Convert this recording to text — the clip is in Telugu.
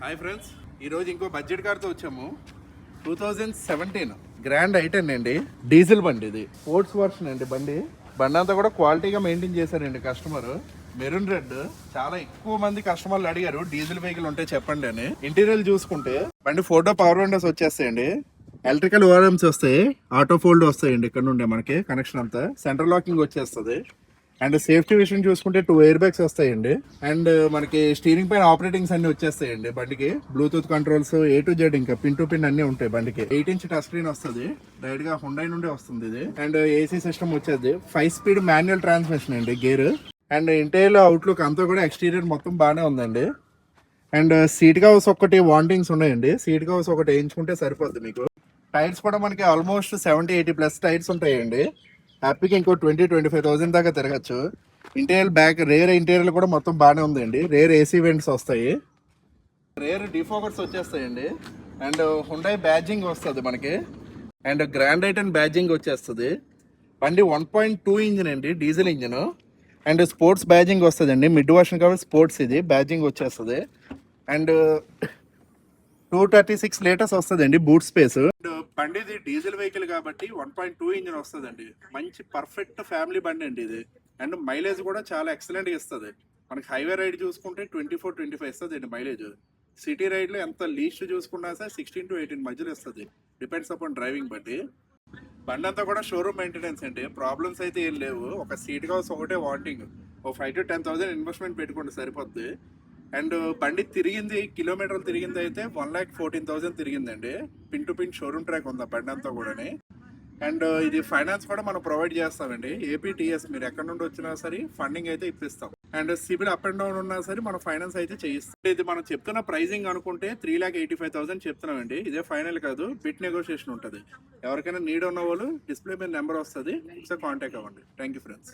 హాయ్ ఫ్రెండ్స్, ఈరోజు ఇంకో బడ్జెట్ కార్తో వచ్చాము. 2017 గ్రాండ్ ఐటెన్ అండి, డీజిల్ బండి. ఇది స్పోర్ట్స్ వర్షన్ అండి. బండి అంతా కూడా క్వాలిటీగా మెయింటైన్ చేశారండి కస్టమర్. Maroon red. చాలా ఎక్కువ మంది కస్టమర్లు అడిగారు డీజిల్ వెహికల్ ఉంటే చెప్పండి అని. ఇంటీరియర్ చూసుకుంటే బండి ఫోటో పవర్ విండోస్ వచ్చేస్తాయండి, ఎలక్ట్రికల్ ఓఆర్ఎమ్స్ వస్తాయి, ఆటో ఫోల్డ్ వస్తాయండి. ఇక్కడ నుండే మనకి కనెక్షన్ అంతా సెంట్రల్ లాకింగ్ వచ్చేస్తుంది. అండ్ సేఫ్టీ విషయం చూసుకుంటే 2 ఎయిర్ బ్యాగ్స్ వస్తాయండి. అండ్ మనకి స్టీరింగ్ పైన ఆపరేటింగ్స్ అన్ని వచ్చేస్తాయండి. బండికి bluetooth controls A to Z, ఇంకా పిన్ టు పిన్ అన్ని ఉంటాయి. బండికి 8-inch టచ్ స్క్రీన్ వస్తుంది, డైరెక్ట్ గా హుండై నుండి వస్తుంది ఇది. అండ్ AC సిస్టమ్ వచ్చేది, 5 స్పీడ్ మాన్యువల్ ట్రాన్స్మిషన్ అండి, గేర్. అండ్ ఇంటీరియర్ అవుట్లుక్ అంతా కూడా ఎక్స్టీరియర్ మొత్తం బాగానే ఉందండి. అండ్ సీట్ కవర్స్ ఒకటి వాంటింగ్స్ ఉన్నాయండి, సీట్ కవర్స్ ఒకటి వేయించుకుంటే సరిపోద్ది మీకు. టైర్స్ కూడా మనకి ఆల్మోస్ట్ 70-80 ప్లస్ టైర్స్ ఉంటాయండి. హ్యాపీగా ఇంకో 20-25,000 దాకా తిరగచ్చు. ఇంటీరియర్ బ్యాక్ రేర్ ఇంటీరియర్ కూడా మొత్తం బాగానే ఉందండి. రేర్ AC వెంట్స్ వస్తాయి, రేర్ డిఫోకర్స్ వచ్చేస్తాయండి. అండ్ హుండై బ్యాడ్జింగ్ వస్తుంది మనకి. అండ్ గ్రాండ్ ఐటెన్ బ్యాడ్జింగ్ వచ్చేస్తుంది. బండి 1.2 ఇంజిన్ అండి, diesel engine. And sports badging వస్తుందండి, మిడ్ వర్షన్ కాబట్టి స్పోర్ట్స్ ఇది బ్యాడ్జింగ్ వచ్చేస్తుంది. అండ్ 236 లీటర్స్ వస్తుందండి బూట్ స్పేస్. బండిది డీజిల్ వెహికల్ కాబట్టి 1.2 ఇంజిన్ వస్తుందండి. మంచి పర్ఫెక్ట్ ఫ్యామిలీ బండి అండి ఇది. అండ్ మైలేజ్ కూడా చాలా ఎక్సలెంట్ గా ఇస్తుంది. మనకి హైవే రైడ్ చూసుకుంటే 24-25 ఇస్తుంది అండి మైలేజ్. సిటీ రైడ్ లో ఎంత లీస్ట్ చూసుకున్నా సరే 16 to 18 మధ్యలో ఇస్తుంది, డిపెండ్స్ అపాన్ డ్రైవింగ్ బట్టి. బండి అంతా కూడా షోరూమ్ మెయింటెనెన్స్ అండి, ప్రాబ్లమ్స్ అయితే ఏం లేవు. ఒక సీట్ కవర్స్ ఒకటే వాంటింగ్, ఓ 5 to 10,000 ఇన్వెస్ట్మెంట్ పెట్టుకుంటే సరిపోద్ది. అండ్ బండి తిరిగింది, కిలోమీటర్లు తిరిగింది అయితే 1,14,000 తిరిగిందండి. Pin to pin showroom track ఉంది బండి అంతా కూడా. అండ్ ఇది ఫైనాన్స్ కూడా మనం ప్రొవైడ్ చేస్తామండి, APTS. మీరు ఎక్కడ నుండి వచ్చినా సరే ఫండింగ్ అయితే ఇప్పిస్తాం. And CIBIL up and down ఉన్నా సరే మనం ఫైనాన్స్ అయితే చేయిస్తాం. ఇది మనం చెప్తున్న ప్రైజింగ్ అనుకుంటే 3,85,000 చెప్తున్నామండి. ఇదే ఫైనల్ కాదు, బిట్ నెగోషియేషన్ ఉంటుంది. ఎవరికైనా నీడ్ ఉన్న వాళ్ళు డిస్ప్లే మీద నెంబర్ వస్తుంది, ఒకసారి కాంటాక్ట్ అవ్వండి. Thank you friends.